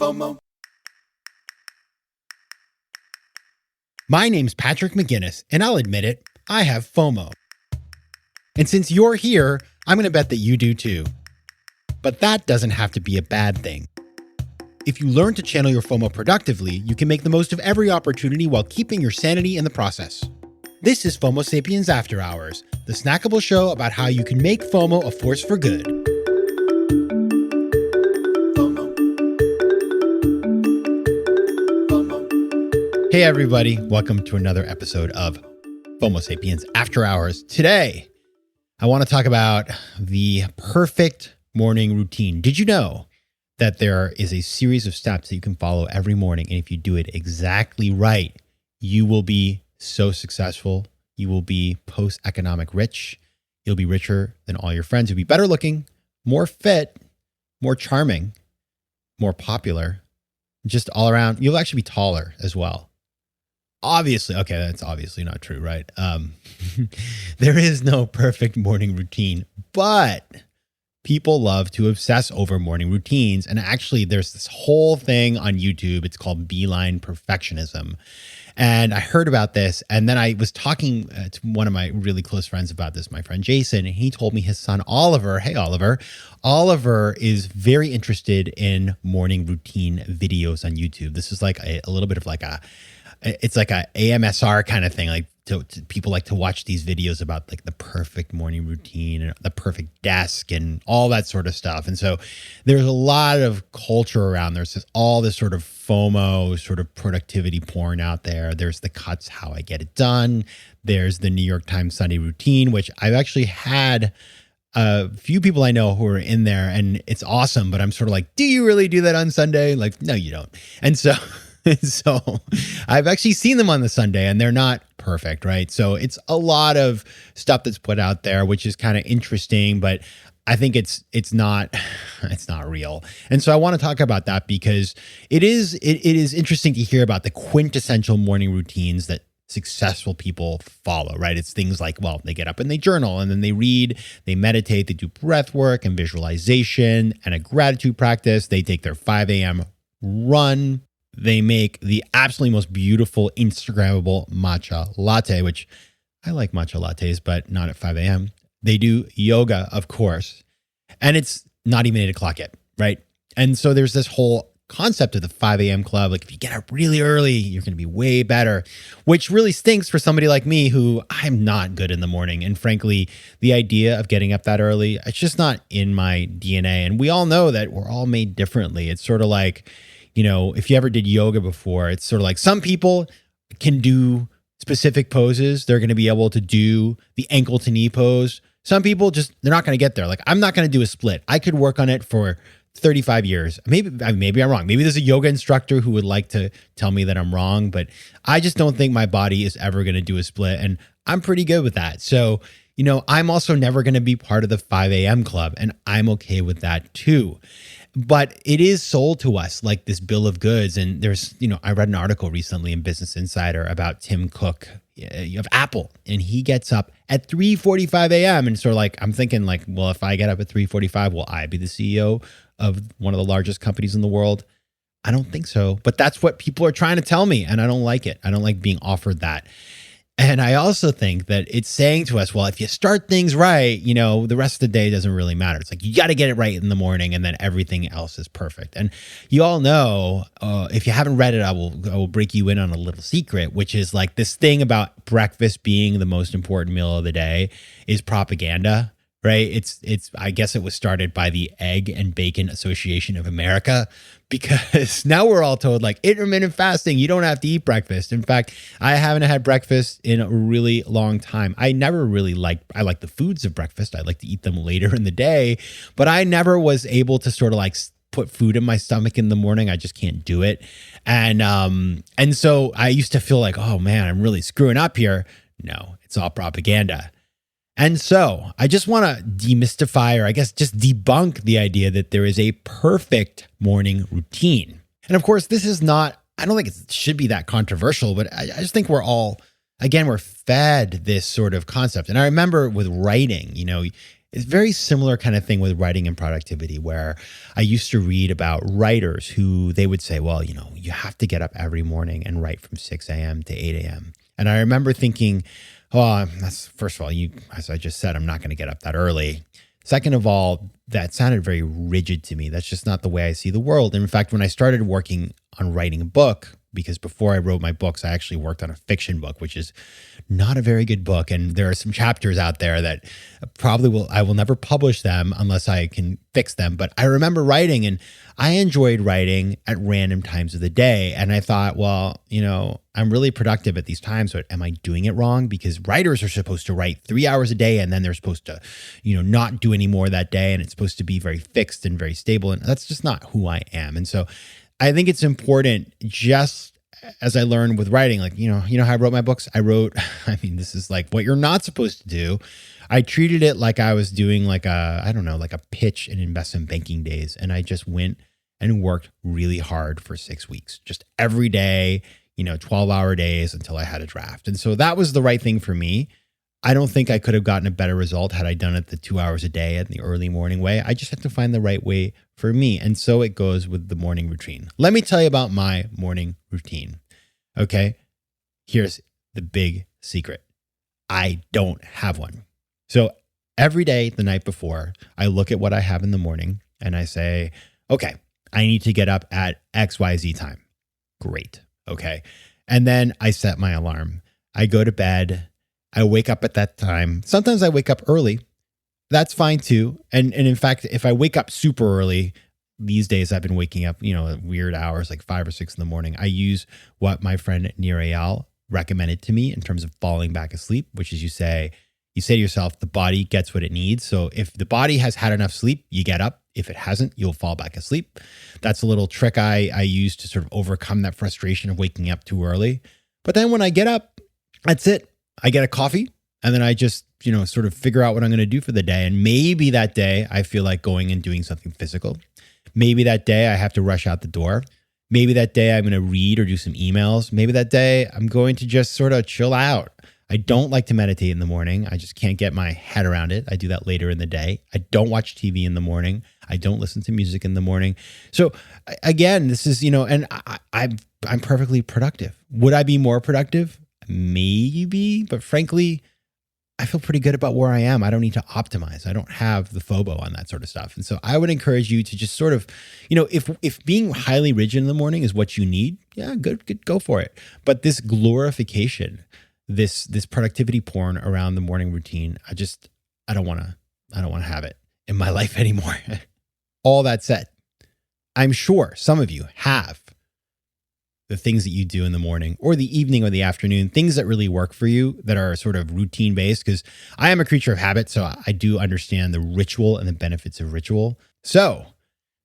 FOMO. My name's Patrick McGinnis, and I'll admit it, I have FOMO. And since you're here, I'm going to bet that you do too. But that doesn't have to be a bad thing. If you learn to channel your FOMO productively, you can make the most of every opportunity while keeping your sanity in the process. This is FOMO Sapiens After Hours, the snackable show about how you can make FOMO a force for good. Hey everybody, welcome to another episode of FOMO Sapiens After Hours. Today, I want to talk about the perfect morning routine. Did you know that there is a series of steps that you can follow every morning, and if you do it exactly right, you will be so successful. You will be post-economic rich. You'll be richer than all your friends. You'll be better looking, more fit, more charming, more popular, just all around. You'll actually be taller as well. Obviously, okay, that's obviously not true, right? There is no perfect morning routine, but people love to obsess over morning routines. And actually, there's this whole thing on YouTube. It's called beeline perfectionism. And I heard about this, and then I was talking to one of my really close friends about this, my friend Jason, and he told me his son Oliver, hey Oliver is very interested in morning routine videos on YouTube. This is like a little bit of like it's like a AMSR kind of thing. Like people like to watch these videos about like the perfect morning routine and the perfect desk and all that sort of stuff. And so there's a lot of culture around. There's all this sort of FOMO, sort of productivity porn out there. There's the Cuts How I Get It Done. There's the New York Times Sunday routine, which I've actually had a few people I know who are in there, and it's awesome. But I'm sort of like, do you really do that on Sunday? Like, no, you don't. And so I've actually seen them on the Sunday, and they're not perfect, right? So it's a lot of stuff that's put out there, which is kind of interesting, but I think it's not real. And so I want to talk about that because it is interesting to hear about the quintessential morning routines that successful people follow, right? It's things like, well, they get up and they journal, and then they read, they meditate, they do breath work and visualization and a gratitude practice. They take their 5 a.m. run. They make the absolutely most beautiful Instagrammable matcha latte, which I like matcha lattes, but not at 5 a.m. They do yoga, of course, and it's not even 8 o'clock yet, right? And so there's this whole concept of the 5 a.m. club. Like if you get up really early, you're going to be way better, which really stinks for somebody like me who I'm not good in the morning. And frankly, the idea of getting up that early, it's just not in my DNA. And we all know that we're all made differently. It's sort of like, you know, if you ever did yoga before, it's sort of like some people can do specific poses. They're going to be able to do the ankle to knee pose. Some people they're not going to get there. Like I'm not going to do a split. I could work on it for 35 years. Maybe I'm wrong. Maybe there's a yoga instructor who would like to tell me that I'm wrong, but I just don't think my body is ever going to do a split. And I'm pretty good with that. So, you know, I'm also never going to be part of the 5 a.m. club, and I'm okay with that too. But it is sold to us like this bill of goods. And there's, you know, I read an article recently in Business Insider about Tim Cook of Apple, and he gets up at 3:45 a.m. And sort of like, I'm thinking like, well, if I get up at 3:45, will I be the CEO of one of the largest companies in the world? I don't think so. But that's what people are trying to tell me, and I don't like it. I don't like being offered that. And I also think that it's saying to us, well, if you start things right, you know, the rest of the day doesn't really matter. It's like you got to get it right in the morning, and then everything else is perfect. And you all know, if you haven't read it, I will break you in on a little secret, which is like this thing about breakfast being the most important meal of the day is propaganda, right? It's I guess it was started by the Egg and Bacon Association of America, because now we're all told like intermittent fasting, you don't have to eat breakfast. In fact, I haven't had breakfast in a really long time. I like the foods of breakfast. I like to eat them later in the day, but I never was able to sort of like put food in my stomach in the morning. I just can't do it. And so I used to feel like, oh man, I'm really screwing up here. No, it's all propaganda. And so I just want to demystify, or I guess just debunk the idea that there is a perfect morning routine. And of course, this is not, I don't think it should be that controversial, but I just think we're all, again, we're fed this sort of concept. And I remember with writing, you know, It's a very similar kind of thing with writing and productivity, where I used to read about writers who they would say, well, you have to get up every morning and write from 6 a.m. to 8 a.m. And I remember thinking, oh, that's, first of all, as I just said, I'm not going to get up that early. Second of all, that sounded very rigid to me. That's just not the way I see the world. And in fact, when I started working on writing a book, because before I wrote my books, I actually worked on a fiction book, which is not a very good book. And there are some chapters out there that I will never publish them unless I can fix them. But I remember writing, and I enjoyed writing at random times of the day. And I thought, well, I'm really productive at these times, but am I doing it wrong? Because writers are supposed to write 3 hours a day, and then they're supposed to, not do any more that day. And it's supposed to be very fixed and very stable. And that's just not who I am. And so I think it's important, just as I learned with writing, like, how I wrote my books. This is like what you're not supposed to do. I treated it like I was doing like a pitch in investment banking days. And I just went and worked really hard for 6 weeks, just every day, 12-hour days until I had a draft. And so that was the right thing for me. I don't think I could have gotten a better result had I done it the 2 hours a day in the early morning way. I just had to find the right way for me. And so it goes with the morning routine. Let me tell you about my morning routine. Okay. Here's the big secret. I don't have one. So every day, the night before, I look at what I have in the morning and I say, okay, I need to get up at XYZ time. Great. Okay. And then I set my alarm. I go to bed. I wake up at that time. Sometimes I wake up early. That's fine too. And in fact, if I wake up super early, these days I've been waking up, at weird hours, like 5 or 6 in the morning. I use what my friend Nirayal recommended to me in terms of falling back asleep, which is you say to yourself, the body gets what it needs. So if the body has had enough sleep, you get up. If it hasn't, you'll fall back asleep. That's a little trick I use to sort of overcome that frustration of waking up too early. But then when I get up, that's it. I get a coffee, and then I just, sort of figure out what I'm going to do for the day. And maybe that day I feel like going and doing something physical. Maybe that day I have to rush out the door. Maybe that day I'm going to read or do some emails. Maybe that day I'm going to just sort of chill out. I don't like to meditate in the morning. I just can't get my head around it. I do that later in the day. I don't watch TV in the morning. I don't listen to music in the morning. So again, this is, and I'm perfectly productive. Would I be more productive? Maybe, but frankly, I feel pretty good about where I am. I don't need to optimize. I don't have the FOMO on that sort of stuff. And so I would encourage you to just sort of, if being highly rigid in the morning is what you need, yeah, good, go for it. But this glorification, this productivity porn around the morning routine, I don't want to have it in my life anymore. All that said, I'm sure some of you have the things that you do in the morning or the evening or the afternoon, things that really work for you that are sort of routine based, because I am a creature of habit. So I do understand the ritual and the benefits of ritual. So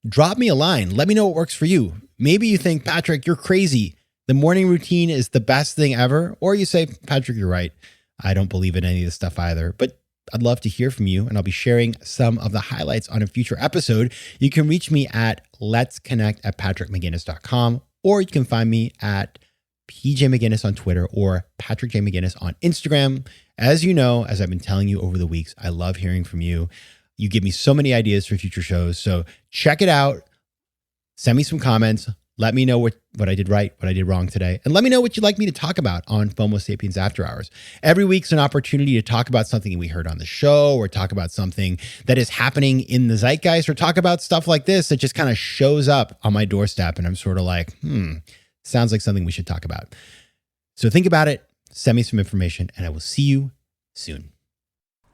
drop me a line. Let me know what works for you. Maybe you think, Patrick, you're crazy. The morning routine is the best thing ever. Or you say, Patrick, you're right. I don't believe in any of this stuff either. But I'd love to hear from you, and I'll be sharing some of the highlights on a future episode. You can reach me at letsconnect@patrickmcginnis.com. Or you can find me at PJ McGinnis on Twitter or Patrick J. McGinnis on Instagram. As you know, as I've been telling you over the weeks, I love hearing from you. You give me so many ideas for future shows. So check it out. Send me some comments. Let me know what I did right, what I did wrong today. And let me know what you'd like me to talk about on FOMO Sapiens After Hours. Every week's an opportunity to talk about something we heard on the show, or talk about something that is happening in the zeitgeist, or talk about stuff like this that just kind of shows up on my doorstep. And I'm sort of like, sounds like something we should talk about. So think about it, send me some information, and I will see you soon.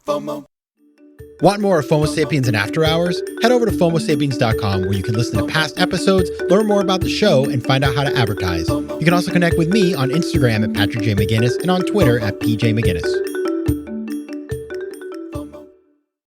FOMO. Want more of FOMO Sapiens and After Hours? Head over to FOMOSapiens.com, where you can listen to past episodes, learn more about the show, and find out how to advertise. You can also connect with me on Instagram at Patrick J. McGinnis and on Twitter at PJ McGinnis.